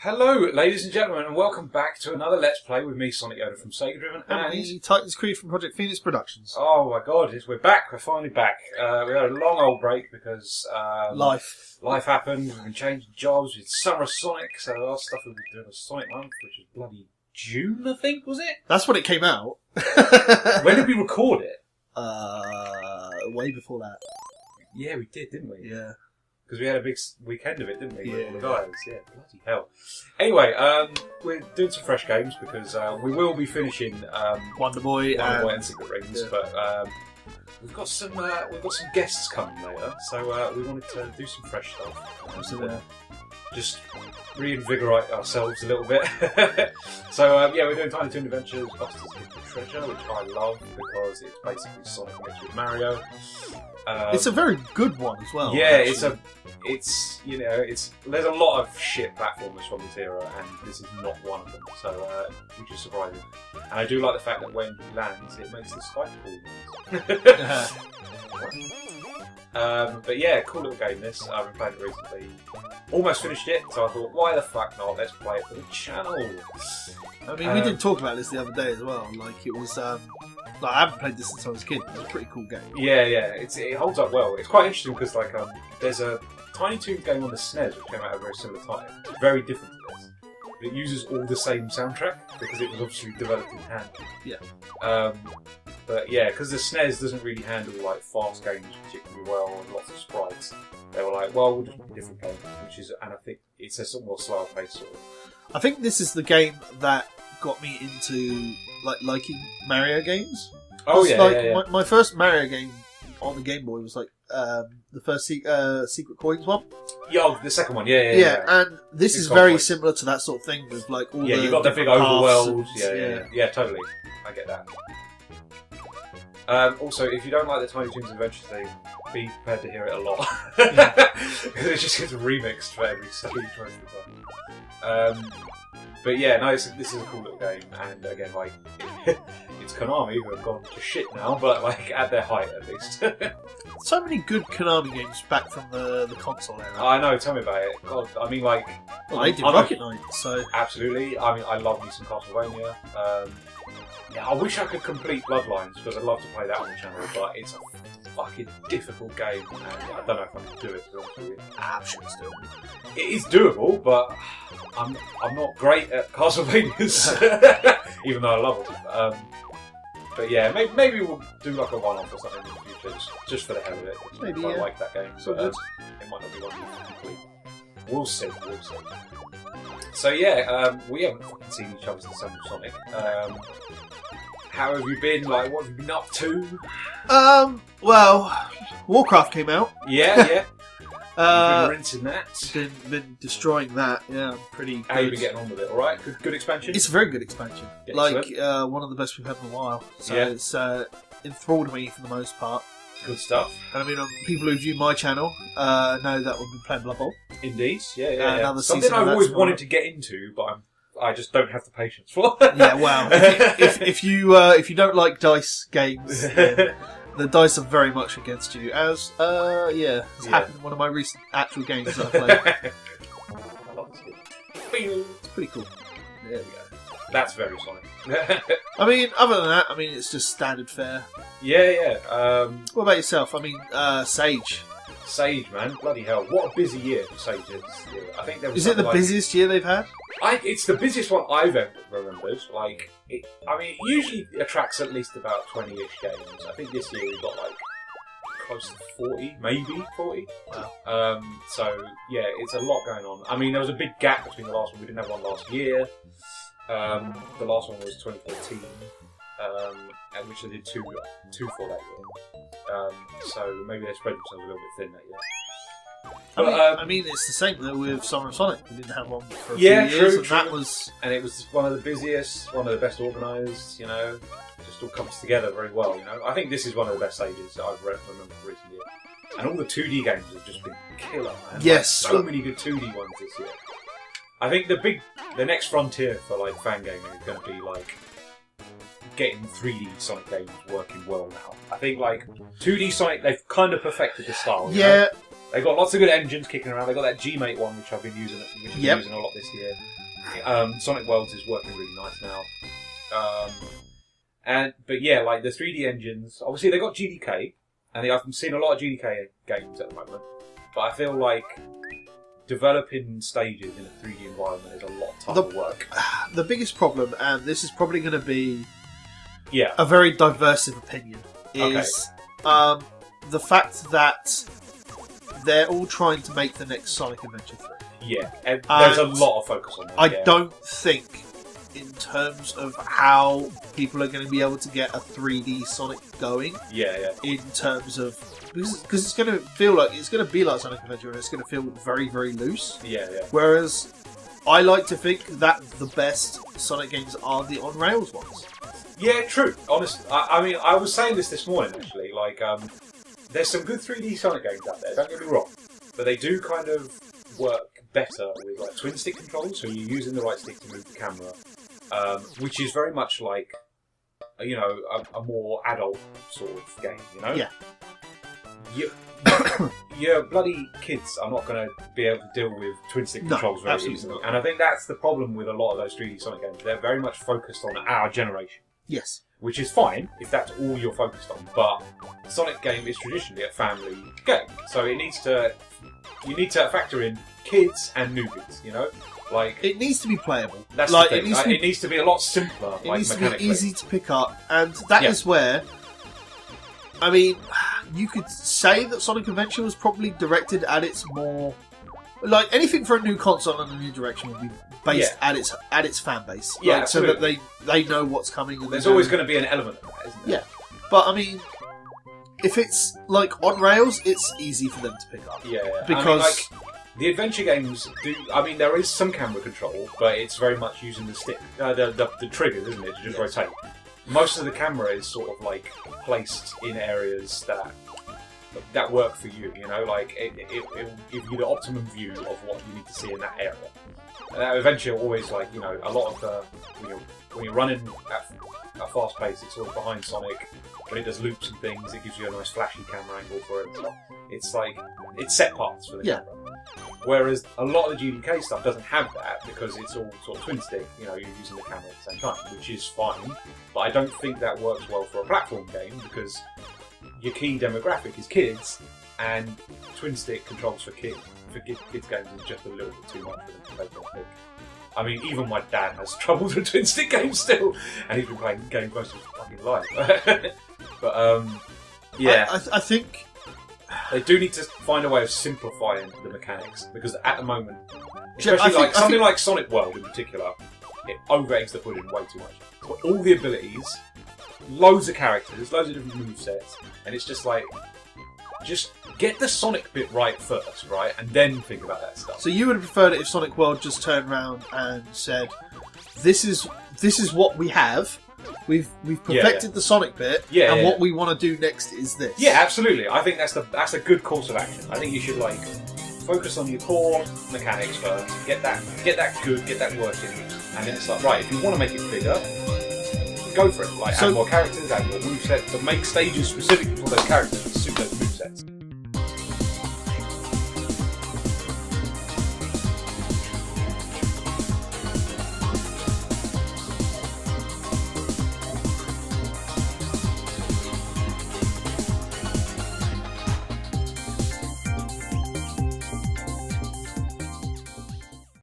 Hello, ladies and gentlemen, and welcome back to another Let's Play with me, Sonic Yoda from SEGADriven and me, Titanscreed from Project Phoenix Productions. Oh my god, we're back, we're finally back. We had a long old break because Life happened, we've been changing jobs, it's Summer Sonic, so the last stuff we've been doing was Sonic Month, which was bloody June, I think, was it? That's when it came out. When did we record it? Way before that. Yeah, we did, didn't we? Yeah. Because we had a big weekend of it, didn't we? Yeah. With all the guys. Yeah, bloody hell. Anyway, we're doing some fresh games because we will be finishing Wonder Boy and Secret Rings, yeah. but we've got some guests coming later, so we wanted to do some fresh stuff. Just reinvigorate ourselves a little bit. So yeah, we're doing Tiny Toon Adventures, Buster's Hidden Treasure, which I love because it's basically Sonic mixed with Mario. It's a very good one as well. Yeah, actually. there's a lot of shit platformers from this era, and this is not one of them. So which is surprising. And I do like the fact that when he lands, it makes the spike cool. But yeah, cool little game this. I've been playing it recently. Almost finished it, so I thought, why the fuck not? Let's play it for the channel. I mean, we did talk about this the other day as well. Like, it was, I haven't played this since I was a kid. It was a pretty cool game. Yeah, it holds up well. It's quite interesting because, like, there's a Tiny Toon game on the SNES which came out at a very similar time. It's very different to this. But it uses all the same soundtrack because it was obviously developed in hand. Yeah. But yeah, because the SNES doesn't really handle like fast games particularly well and lots of sprites. They were like, well, we'll just make a different game, and I think it's a somewhat slower pace sort of. I think this is the game that got me into liking Mario games. Oh yeah, yeah. My first Mario game on the Game Boy was like the first Secret Coins one. Yeah, the second one. Yeah. And this is very similar to that sort of thing with like all the you got the big overworld. Yeah, totally. I get that. Also, if you don't like the Tiny Toons Adventures thing, be prepared to hear it a lot. Because it just gets remixed for every stage most of the time. But yeah, no, this is a cool little game, and again, like, it's Konami who have gone to shit now, but like at their height at least. So many good Konami games back from the console era. I know, tell me about it. God, I mean, like, well, they did Rocket Knight, so absolutely. I mean, I love me some Castlevania. Yeah, I wish I could complete Bloodlines because I'd love to play that on the channel, but it's a fucking difficult game, and I don't know if I can do it. To be honest with you, I'm sure it's doable. It is doable, but I'm not great at Castlevanias, even though I love them. But yeah, maybe we'll do like a one-off or something in the future, just for the hell of it. Maybe, I like that game, so good. it might not be one we complete. We'll see. So yeah, we haven't fucking seen each other since Summer Sonic. How have you been? Like, what have you been up to? Well, Warcraft came out. Yeah. You've been rinsing that. Been destroying that. Yeah, I'm pretty good. How have you been getting on with it? All right, good expansion. It's a very good expansion. Yeah, like one of the best we've had in a while. So it's enthralled me for the most part. Good stuff. And I mean, people who view my channel know that we'll be playing Blood Bowl. Indeed, yeah. Something season I've always wanted to get into, but I just don't have the patience for. Yeah, well, if you don't like dice games, then the dice are very much against you. As it's happened in one of my recent actual games that I played. I love this game. It's pretty cool. There we go. That's very Sonic. I mean, other than that, it's just standard fare. Yeah. What about yourself? I mean, Sage. Sage, man, bloody hell! What a busy year for Sage is. I think there was. Is it the busiest year they've had? It's the busiest one I've ever remembered. Like, it usually attracts at least about 20-ish games. I think this year we've got like close to 40, maybe 40. Wow. So yeah, it's a lot going on. I mean, there was a big gap between the last one. We didn't have one last year. The last one was 2014, and which they did two for that year. So maybe they spread themselves a little bit thin that year. But, I mean, it's the same though with Summer of Sonic. We didn't have one for a few true, years, and it was one of the busiest, one of the best organised. It just all comes together very well. I think this is one of the best stages that I've remembered from recent years. And all the 2D games have just been killer, man. Yes, so many good 2D ones this year. I think the next frontier for like fan gaming is going to be like getting 3D Sonic games working well now. I think like 2D Sonic, they've kind of perfected the style. Yeah, They've got lots of good engines kicking around. They've got that Gmate one, which I've been using, using a lot this year. Sonic Worlds is working really nice now. But yeah, like the 3D engines, obviously they've got GDK, and I've seen a lot of GDK games at the moment, but I feel like developing stages in a 3D environment is a lot tougher work. The biggest problem, and this is probably going to be Yeah. a very diverse opinion, is the fact that they're all trying to make the next Sonic Adventure 3. Yeah, and there's a lot of focus on that. I don't think, in terms of how people are going to be able to get a 3D Sonic going, in terms of... Because it's going to feel like... It's going to be like Sonic Adventure, and it's going to feel very, very loose. Whereas, I like to think that the best Sonic games are the on-rails ones. Yeah, true. Honestly, I mean, I was saying this morning, actually. Like, there's some good 3D Sonic games out there, don't get me wrong. But they do kind of work better with like twin stick controls, so you're using the right stick to move the camera, which is very much like, you know, a more adult sort of game, you know? Yeah. Your bloody kids are not going to be able to deal with twin stick controls very easily. And I think that's the problem with a lot of those 3D Sonic games. They're very much focused on our generation. Yes. Which is fine if that's all you're focused on, but the Sonic game is traditionally a family game, so you need to factor in kids and newbies. You know, like it needs to be playable. That's like the thing. It needs to be a lot simpler. It needs to be easy to pick up, and that is where. I mean, you could say that Sonic Adventure was probably directed at its more. Like anything for a new console and a new direction would be based at its fan base, so that they know what's coming. And there's always going to be an element of that, isn't there? Yeah, but I mean, if it's like on rails, it's easy for them to pick up. Because I mean, like, the adventure games do. I mean, there is some camera control, but it's very much using the stick, the triggers, isn't it, to just rotate. Most of the camera is sort of like placed in areas that work for you, you know, like it will give you the optimum view of what you need to see in that area. And eventually, always like, you know, a lot of the when you're running at a fast pace, it's sort of behind Sonic. When it does loops and things, it gives you a nice flashy camera angle for it. So it's like it's set parts for the camera. Whereas a lot of the GDK stuff doesn't have that because it's all sort of twin stick. You know, you're using the camera at the same time, which is fine. But I don't think that works well for a platform game because your key demographic is kids, and twin stick controls for kids games is just a little bit too much for them to make them think. I mean, even my dad has trouble with twin stick games still, and he's been playing games most of his fucking life. But I think they do need to find a way of simplifying the mechanics because at the moment, especially something like Sonic World in particular, it over-eggs the pudding way too much. It's got all the abilities, loads of characters, loads of different movesets, and it's just like, just get the Sonic bit right first, right, and then think about that stuff. So you would have preferred it if Sonic World just turned around and said, "This is what we have. We've perfected the Sonic bit, and what we want to do next is this." Yeah, absolutely. I think that's a good course of action. I think you should like focus on your core mechanics first, get that good, get that working, and then it's like, right, if you want to make it bigger, go for it. Like add more characters, add more movesets, but make stages specifically for those characters to suit those movesets.